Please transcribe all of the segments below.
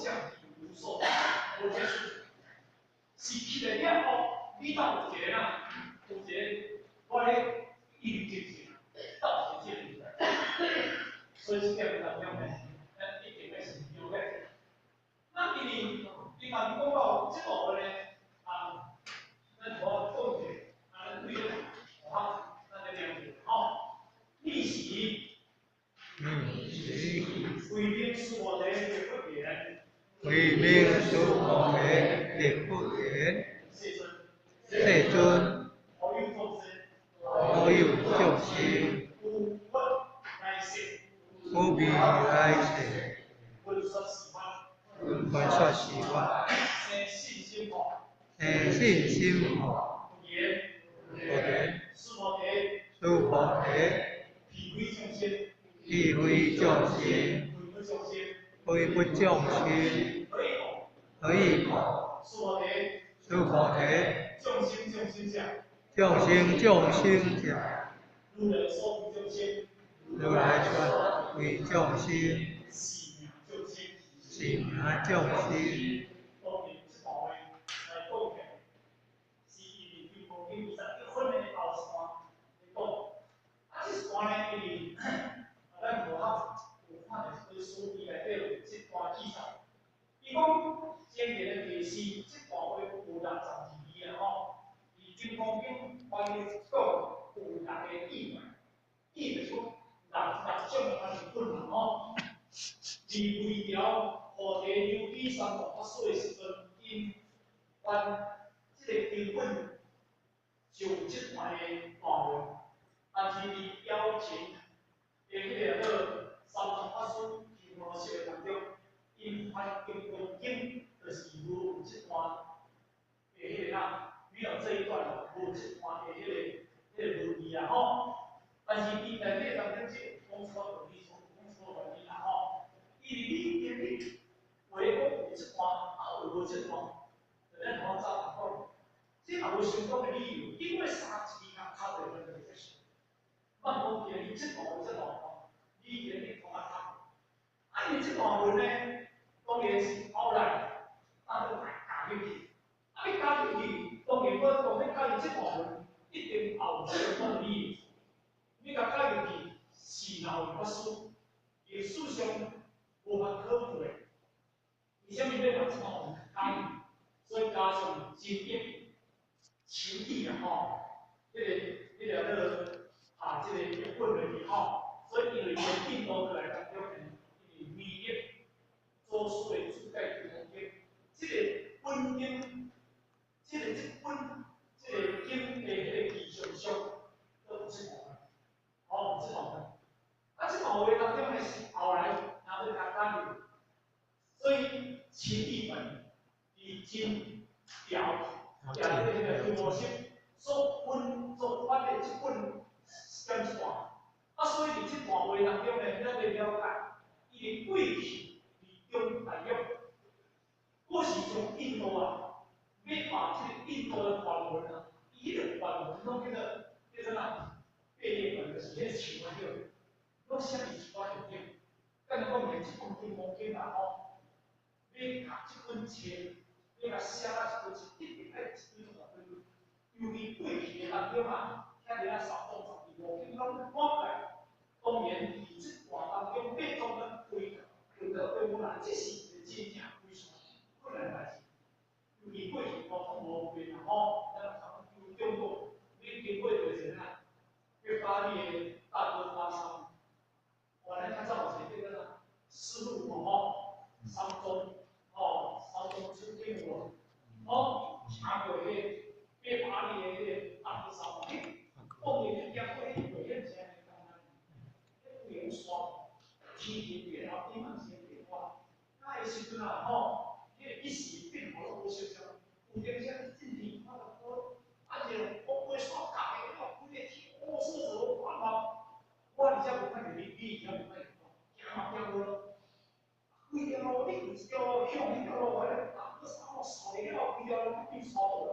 向无所无结束。是去了了后，你到有一个啊，有一个我咧一直进行，到时进行。所以这点当中呢，一定要是有的。那因为你嘛讲到这个呢，咱我讲者，咱对了，好，咱来了解吼。历史，为民所我的也不言，为民所我的也不言。世尊，我有众生，无比来世，闻说是我，生信心佛，不言，诸佛提，地为众生，非不众生，何以佛？诸佛提，众生者，如来说为众生，是名众生。伊讲今年的第四，这段话有62字啊吼。伊金刚经关于讲有6个意嘛，意就是讲6种安尼分嘛吼。而为了菩提有比三大法师的时阵，因按这个根本就这段的内容，但是伫邀请的迄个三大法师提摩西的当中。因翻经中经就是无这段的迄个没有这一段无这段的迄个文字啊吼。但是伊内底当中即讲出道理所讲出道理啦吼。因为你讲有这段无这段，咱头早讲，这也无相当的理由，因为三字甲差袂多就是。咱讲今日这段你今日同学读，你这段文呢？当然是后来，咱都加进去。你加进去，当然我讲你加入这部分，一定有相当理由。你甲加入去，是老有法师，历史上无法可附的。为什么要把这部分加入？所以加上经验、情义啊吼，这个这个有混合以后，所以因为从印度来讲，有美业。做所谓主盖经经，这个本经，这个经的迄个技术上都不是好的，不是好的。这部话当中呢是后来拿到加入，所以情义本以经条这个规模性所所发的这本讲一段，所以伫这段话当中呢，咱要了解伊的过去。中来用，我是从印度要把这个印度的梵文伊的梵文拢叫做贝列本，就是迄像个叫，拢写伫一段里面。咱讲连这本经文经啊吼，要读这本册，要甲写啊一本册，一定爱一堆一大堆。尤其过去的当中遐个少数12经拢看起来，当然伫这段当中变作咱规个。对我来，这是一个真正非常困难代志。尤其过去交通无便啊吼，咱有中国，你经过就前要把你的大哥发烧，咱较早有一个师傅吼，三中出经文，查过迄要把你的迄个大哥烧，当年你讲过迄个危险性的讲啊，不用刷，天天然后地方先。那时阵吼，迄一时并无无相像，有点像进行我会说讲的，我规个天，是我看到，我而且无看到你而且无看到，行无？规条路你一条路向一条路，我咧打个啥路扫了，规条路变扫了，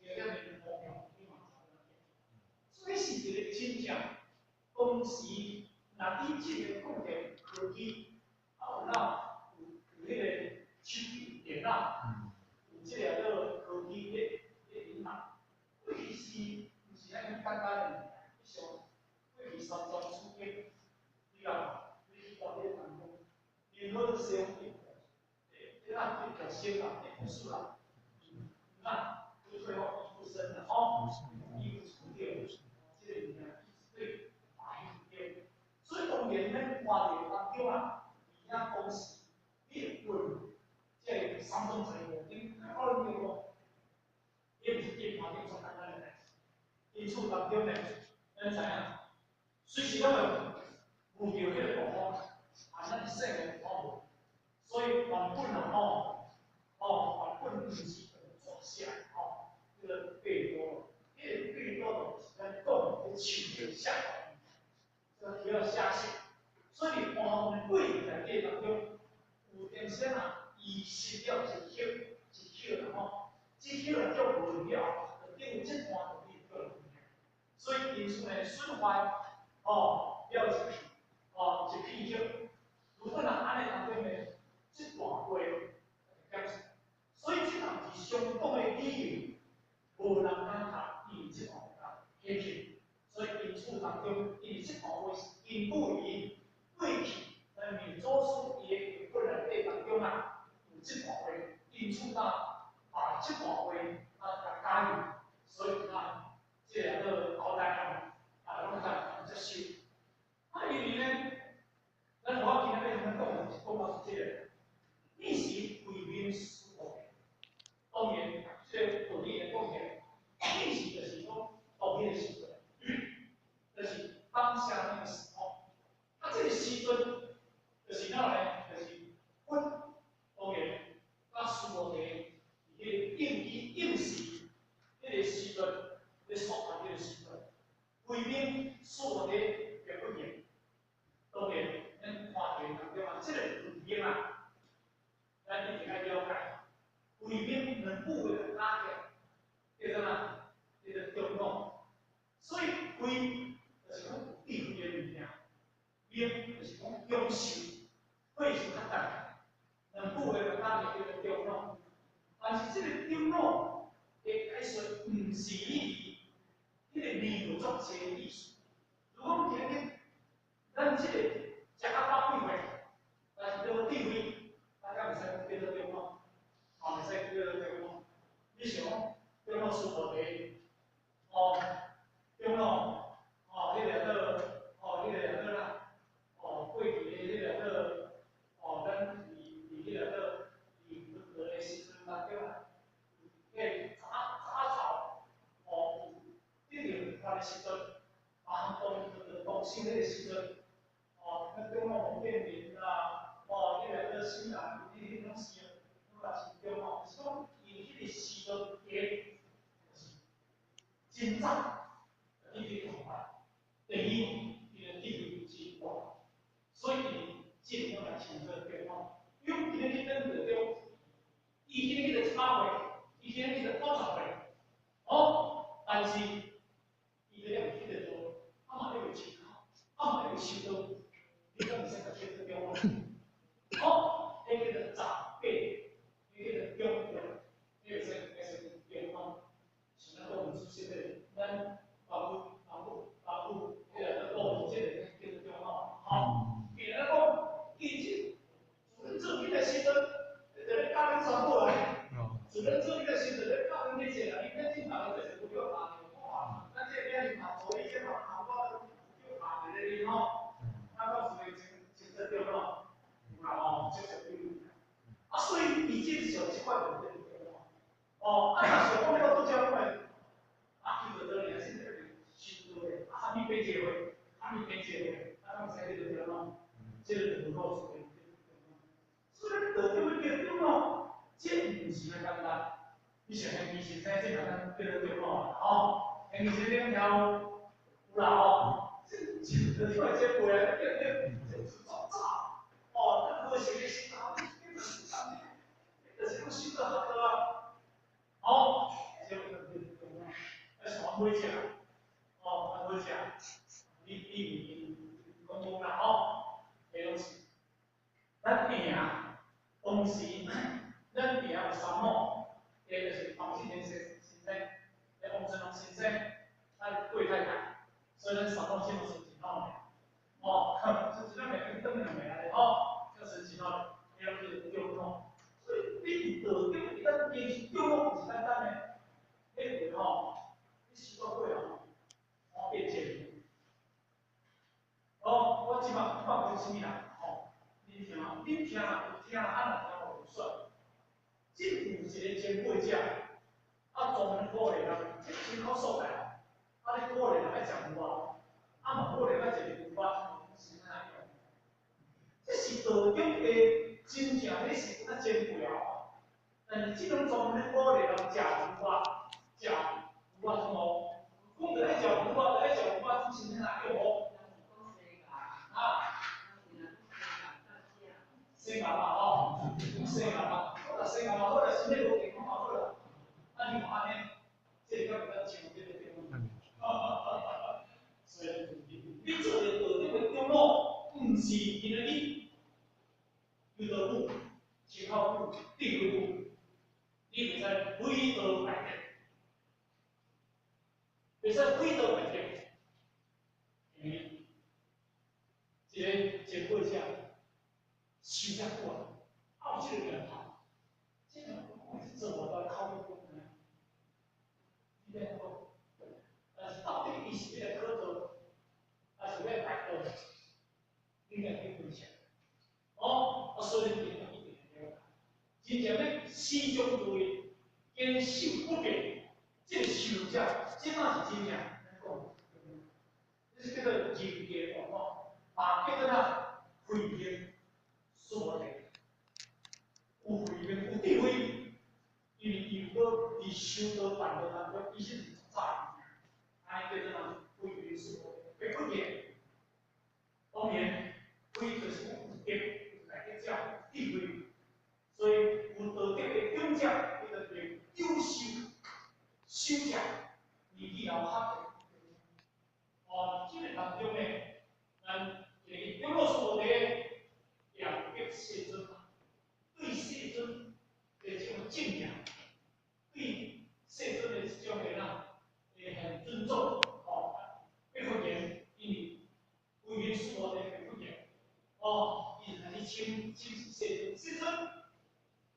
有遐个方向，你嘛所以是一个真正当时，那以前的讲的科技，那。迄个手机、电脑，有即个个科技的影响。过去是毋是安尼简单的？你想，过去三专四经，你啊，你去到迄个当中，任何的使用电，这样对表现啊，对不是啦，那就最后一步生了哦，一步出掉，这个影响对大一点。所以当年咱话题当中啊，伊遐公司，你问这个三种财务，你讨论到无？也毋是电话顶所简单的代志。因此当中呢，咱知影，随时咱会遇到迄个状况，啊，咱生活无，所以原本啊原本毋是抓下来这个背多，迄个背多就是咱讲的手的下端，这个不要瞎想。所以我们贵在这当中，有点先啊，伊是了一口然后这口叫文了，定这段就你叫文。所以因此呢，循环了一片一片口。如果若安尼当中呢，这段话减少，所以这项是相当的理由，无人敢读，因为这段话起去。所以因此当中，因为这段话是因故于过去咱民主史伊的本来底当中啊，有这段话，因此把这段话加入，所以这两个后代拢在接受。因为呢，咱我今日要同咱讲到是这个，历史为民所用。当然，这个道理来讲起，历史就是讲后面的时阵，就是当下那个时候。这个时阵就是哪呢？就是阮当然甲苏俄的迄个应时，迄个时阵咧所谈迄个时阵，规面苏俄的表演。当然，咱看见当中啊，这个文明啊，咱一定要了解。规面能部的拉起，叫做啥？叫做中共。所以规就是讲地区的物件，面就是讲优秀，会是较大，能部的拉起叫做中共。但是这个中共的开始唔是伊迄个民族学的意思。如果今日咱这个食到饱几岁，但是到地位，大家袂使叫做中共，袂使叫做中共。你想，中共苏俄的，中共，迄个啦，过去的迄个咱迄个任何的时阵当中啊，早朝，一定发的时阵，动心的时阵。那中共变名啦，迄个新南迄种时，那是中共，是讲伊迄个时阵嘅，真早一直同法，第二，伊个地位是大，所以尽量来选择中共。因为今日去跟着中，伊今日去插会，伊今日去报茶会，但是伊个了去得多，嘛要请客，嘛要收到。你讲你现在接触中国，迄个长辈，迄个中国，迄个是中国，是咱讲出现的，咱爸母，迄个老这个叫做中国，别人讲以前主任做迄个时阵，在咧教咱全部来，主任做迄个时阵咧教咱那些啦，因为正常就是不叫打电话，咱这边是打所以先打我就打在那里到时真对咯，就是对。所以伊接受即款问题若是讲到拄则讲叫做你现在收到的，啥物变结会，啥物变结会，咱使这个对咯，这个就告诉你。所以到底会变对咯，这毋是那简单。你想想，以前在这个变得对咯，以前两条有啦就是这过来，就是早早，那个是个新潮，就是讲新的好多啊，这个那什么会讲，那会讲，你讲讲啦，这东西，咱命当时，咱底下有三幕，第一就是黄信年先生，王振龙先生，贵太太，所以咱三幕基本是真好的。哦，就这两个根本没来的哦，就是真好的，你要去丢弄。所以你得丢，你咱坚持丢弄不是简单的，那个吼，你习惯过啊，哦变节。哦，我即马讲啥物人？吼，你听，听啊，按哪听无算。即有一个前辈者，专门鼓励人，即真口爽来，你鼓励人爱食牛肉，嘛鼓励咱食牛肉，是哪样？这是道中的真正，你是较珍贵啊！但是即种专门鼓励人食牛肉，食牛肉汤哦，讲着爱食牛肉，爱食牛肉，真正哪样哦？啊，生牛嘛吼，生牛嘛，好啦，生牛嘛好啦，身体无健康嘛好啦，你看安尼，这个比较像这个对吗？所以你做着道德的中路，毋是因为你有道路、前后路、地位路，你袂使非道排列，袂使非道排列，因为一个前辈者修遮久啊，有这个念头，这个做我到考虑过呢，你变讲，但是到底伊是要来考道，还是要排道，你要去分析。哦，所以你一定要了解，真正要始终如一，坚守不变，这个守者，这嘛是真正咱讲，这叫做人格王哦，嘛叫做哪？慧命所立，有慧命有智慧，因为伊有伫修道办道当中，伊是从早，安尼叫做哪？慧命所立，不变。当然，慧就是有德，来个叫智慧。所以有道德的长者，伊就叫优秀修者，以后学的。哦，这个当中呢，咱这个中国所的两个世尊，对世尊的这种敬仰，对世尊的这种也很尊重。哦，别不言，因为为人所的别不言。哦，伊来去请世尊，世尊。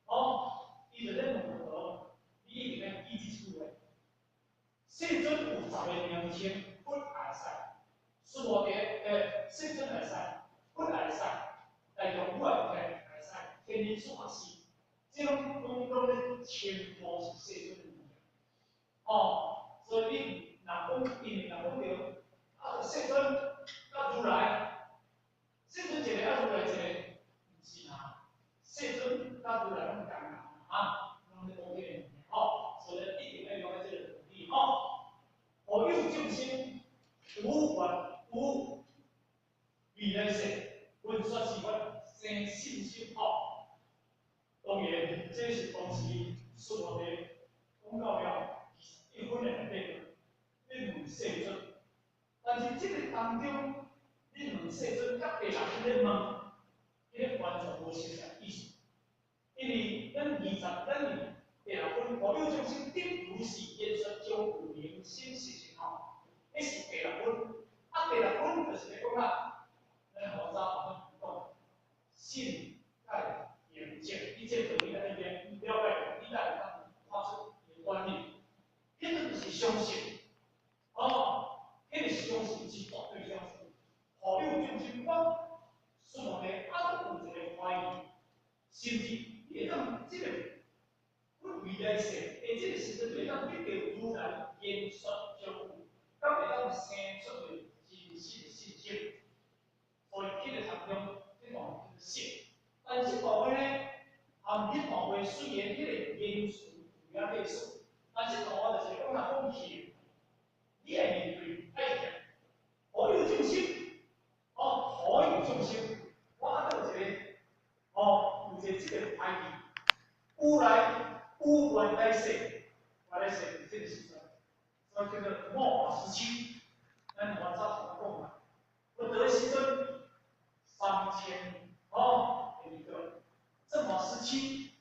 哦，伊就咧问我，你一定要记住出来。世尊有10个名称，不会使，是无的，世尊会使，不会使，但用不会使，天人所是，这种拢咧全部是世尊的名。哦，所以你若讲，因为若讲着世尊甲如来，世尊一个如来一个，毋是啊。世尊甲如来拢共啊，拢是无变的哦，所以一定要了解这个道理哦。何有众生无缘无未来世，本说是阮生信心哦。当然，这是当时所的讲到了一分的内容，你问世尊，但是这个当中，你问世尊甲别人咧问，迄完全无相同意思。因为咱第六分何有众生定如是言说将有明心实情吼，迄是第六分。第六分就是咧讲啊，咱佛早讲信解言证，一切道理在那边了解，你来当发出你的观念，迄个就是相信。哦，迄个是相信是绝对相信。何有众生讲，所谓的有一个怀疑，甚至你会当这个。阮未来世，这个时阵会当得到如来言说相互，敢会当生出来真实的信心。所以迄个当中，这方面是信，但这部分呢，含迄部分虽然迄个因素有影类似，但这部分就是讲来讲去，你爱面对爱行，何有众生？哦，何有众生？我看到有一个，有一个这个怀疑，有缘来世，来世这个时阵，所以叫做末法时期。咱我早前讲嘛，不得时阵3000，一个正法是七，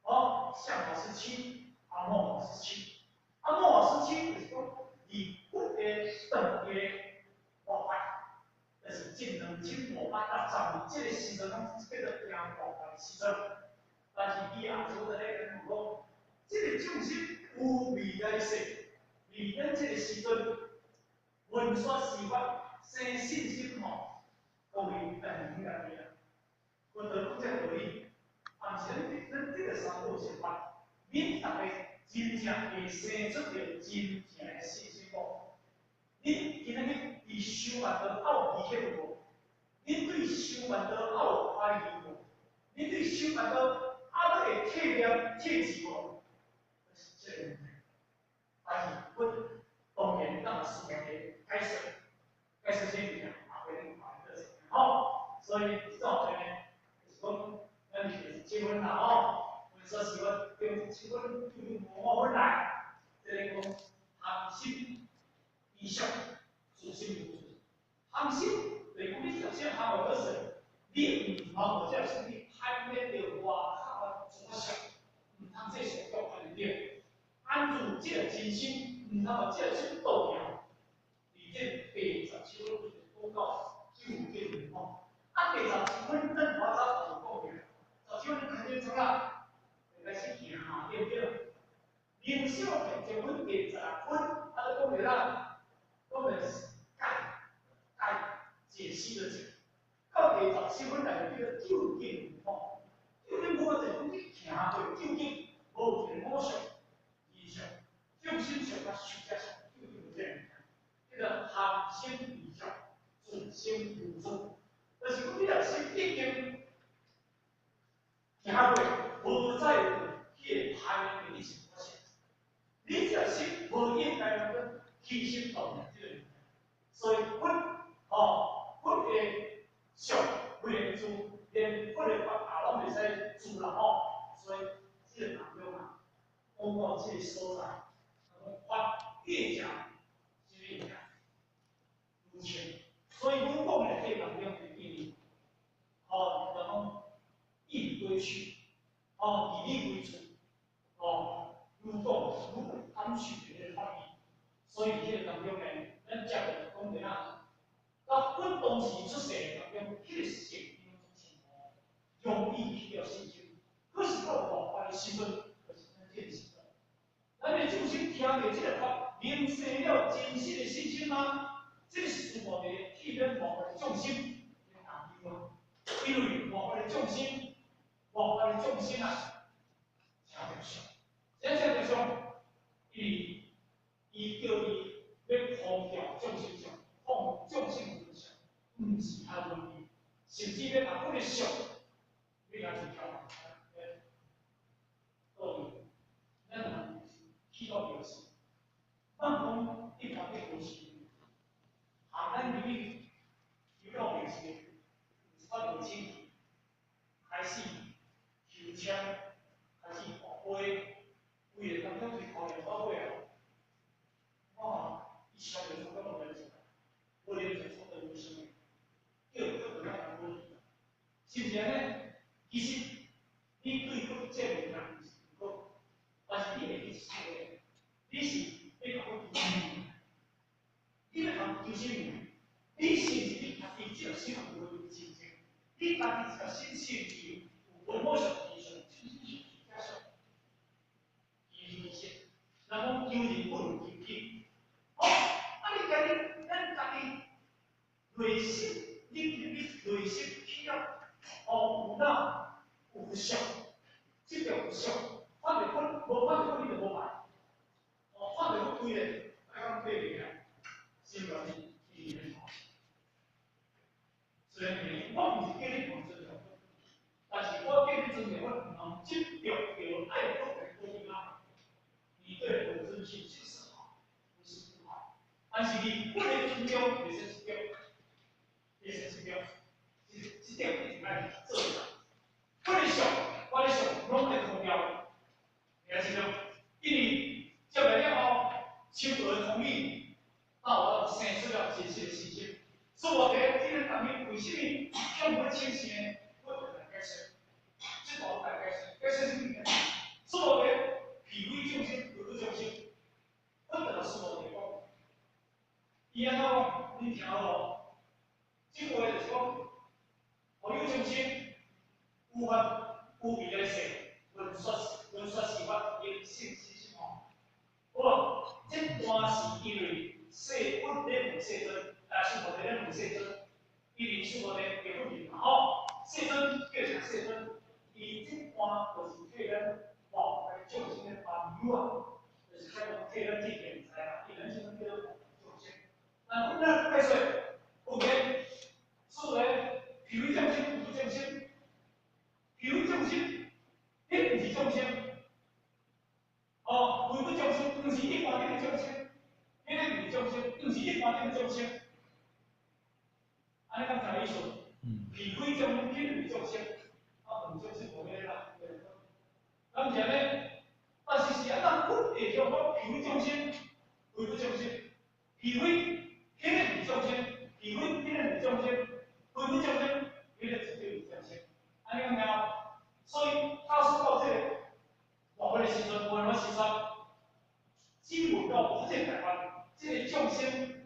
哦，相法是七，阿末法是七。阿末法是七就是讲离佛的等的膜拜，就是近2580年，这个时阵拢叫做惊膜拜时阵。但是伊也做在咧讲，这个众生有未来世，未等这个时阵，文说司法生信心吼，各位明白未啊？我得讲这个道理，但是咱这个三步是法，恁大家真正会生出着真正的信心无？恁今仔日对修万道有疑惑无？恁对修万道有怀疑无？恁对修万道还会体谅体质无？这个问题，但是阮当然咱是问题解释先点，也会反的，好，所以造成呢，就是讲，咱就是结婚啦吼，我说是我跟结婚我婚来，这个讲含心以上，主心不足，含心，就是讲你首先含有个是，你唔含有这是你攀恋着外口的主想，唔通这上叫攀恋，安住这个真心，唔通这心动摇。里面87分公告9.0号，啊87分正华早就讲明，87分肯定怎啦？开始行啊，对不对？零小平结婚给10分，啊，都讲明啦，讲明解析的解，到87分来就叫9.5号，9.5号就是你行对究竟无一个模式以上，重心上甲实际上9.5这样。这个含心以上，主心无助，就是讲你若心已经行过，无再有去排你情况下，你这心无应该那个起心动念这个，所以阮的上为了主，连阮的法也拢袂使主啦吼，所以这个人用啊，讲到这个所在，法越讲就越讲。所以阮讲的这能量的定义，然后以理归去，以理为主，如讲如安取的方面，所以这个能量呢，咱讲的讲的啊，到阮当时出世的能量，迄个是性那种情况，容易去掉信心，可是到广泛的时阵，就是咱这个时阵，咱的主心听着这个法，凝生了真实的信心吗？这是我们体验我们的重心要打低了，因为我们的重心啊，强调上，强调上，伊叫伊要放掉重心上，放重心分上，唔是他问题，甚至要把我的上，要甲一条，咱人去到表示，咱讲一条的东西。咱由于遇到危险，发动清开始抽签，开始学飞，为了当中去考验到尾伊想着说根本没做，我连做错都无所谓，叫个咱人问题，是不是呢？其实你对个这个人不够，但是你会去做的，你是要搞丢心，你要搞丢心。你甚至你家己只要心有真情，你家己只要心信有文化上提升，就是加上一些，那么丢人不如丢己。你咱家己内心，你内心需要有脑有想，这个有想，反正无反正你就无办，反正我规个讲对个，心软一点好。虽然我唔是叫你讲真的，但是我叫你真的，我唔能接掉爱国的公安，你对我的真心是好，不是不好。但是你不能尊重，也是掉，也是掉，是掉一定爱做的。我的想，拢会同调，你还记得？因为接来了后，求得同意，那我生出了真实的信心。所以我哋今日特别为什么向我清醒呢？我来解释，这法有比咧说，论说是法因信息吼。好，这段是因为细分咧无细针，是无咧无细针，因为是无咧结婚面嘛吼，细针叫啥细针？伊这段就是替咱往来众生的朋友啊，就是替咱体现出来啦，伊人生叫做众生。那那解说，有言说咧，譬如众生，不众生，譬如众生，迄不是众生。哦，为不众生，不是一般的众生，迄个不是众生，不是一般的众生。安尼讲啥意思？譬非众生，迄个众生，啊，不众生无迄个啦。咁然咧，但是是安怎分会叫讲譬非众生，为不众生？譬非迄个不众生，譬非迄个不众生，为不众生，迄个绝对不众生。安尼讲了，所以他说到这个。我的时阵，我的时阵，只闻到我这台湾，这个众生，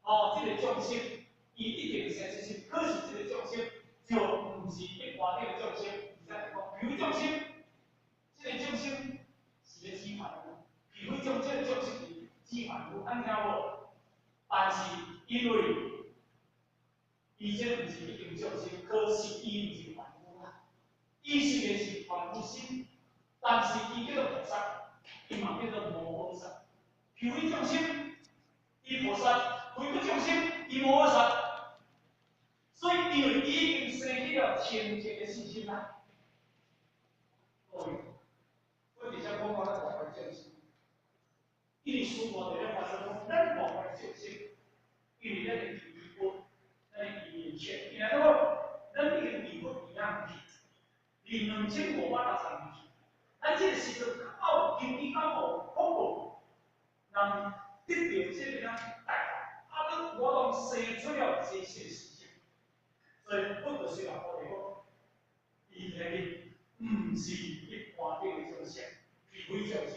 哦，这个众生，伊一定先是，可是这个众生就不是一般的众生，而是讲比如众生，这个众生是个指凡物，比如众这个众生是指凡物，安听无？但是因为伊这不是一定众生，可是伊不是凡物啊，伊是个是凡物心。但是伊叫做菩萨，伊嘛叫做摩诃萨。譬如众生，伊菩萨；为不众生，伊摩诃萨。所以因为伊已经生起了清净的信心啦。各位，我直接讲咱大概众生，因为书法在咧发生讲，咱大概众生，因为咱的语言，咱的语言圈，然后咱已经语言一样去，2563年。咱这个时阵靠经济较无福报，人得到这个大法，啊，我讲生出了这些事情，所以我就是讲我哋讲，伊个唔是一般的众生，譬如众生，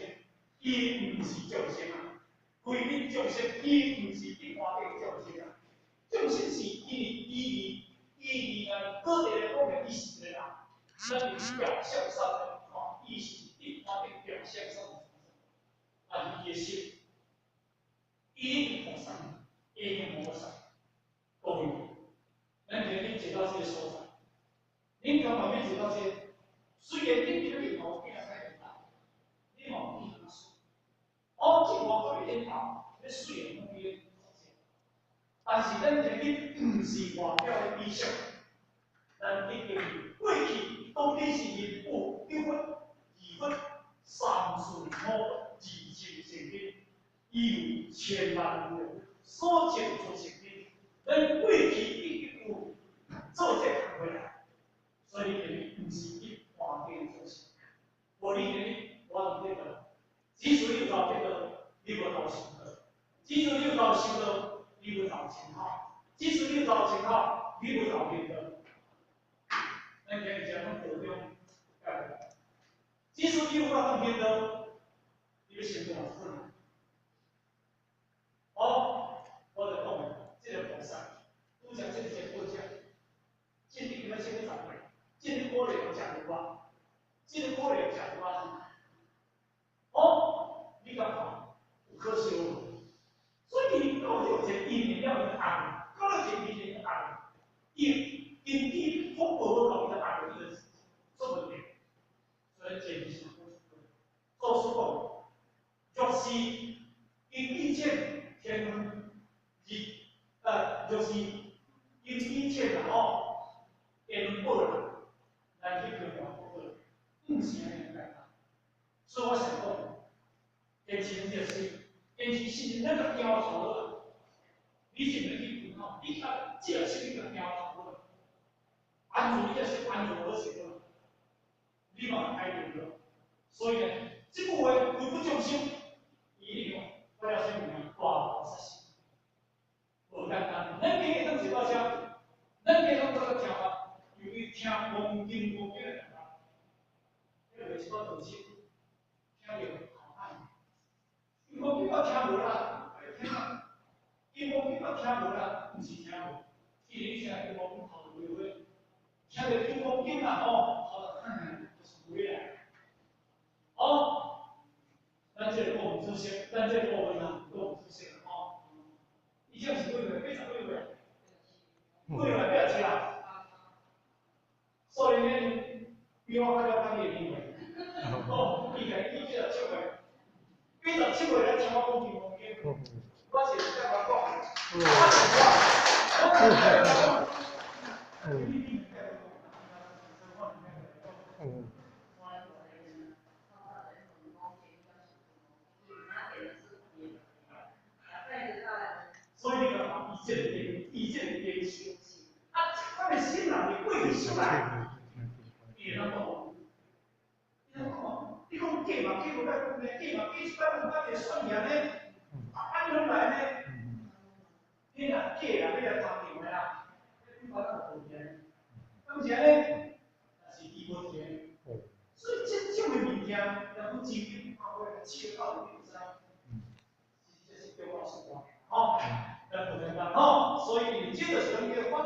伊唔是众生啊，规定众生，伊唔是一般的众生啊，众生是意义啊，个别的方面意思的啦，那是表象上的。意识一般的表现上的啊，也是一定菩萨，一定菩萨。各位，咱今日知道这个说法，恁刚后面知道这，虽然恁这个里头变得太大，你往地上说，哦，这我后面头，你虽然那边但是咱今日不是外表的比象，咱一定过去到底是人有丢分。2分3数5二千成品，伊有千万有所建做成品，咱过去一直有做这行回来，所以你不是一般的做事。无你我唔记得，只需你搞这个，你无搞成的；只需你搞成的，你无搞前号；只需你搞前号，你无搞别的。咱今日讲得中，即使你有那边的，你要先做好事。好，我来讲这个菩萨，都讲这个结果讲，今天你们先长辈，今天过来有讲的话，今天过来有讲的话，哦，你干嘛？不可惜哦。所以到有些一年要的案，到了这一年的案，因地风波搞的案的这么点。所以简直是做出讲，就是因以前天文就是因以前啦吼，天报啦，来去评话报，不是安尼来啦。所以我想讲，坚持就是坚持是那个标准了，你是能去评吼，你看这个是一个标准了，按照你就是按照我写的。你嘛爱对了，所以呢，这部分为不众生，一定我要先明大菩萨心。无简单，咱今日当时到遮，咱今日当这个听法，由于听光经光经的人啊，这个是个东西，听着好看。因光经我听无啦，听啊，因光经我听无啦，不是听无，其实听因光经头路的，听着因光经啦吼。比我还了解你们。哦，你看你这7岁，你17岁来听我讲地方经，我是在讲讲，我讲。所以你看嘛，意见的形啊，他们新人的贵出来，你能懂？你讲假嘛，假无该讲呢，假出来我就算赢呢，啊，你拢来呢？你若假啊，你来谈定的啦，你发展不见，而且呢，是伊无钱，所以这种的物件，要讲资金啊，或者切到你身上，这是对我是讲，哦，不能讲哦，所以你接着从一个发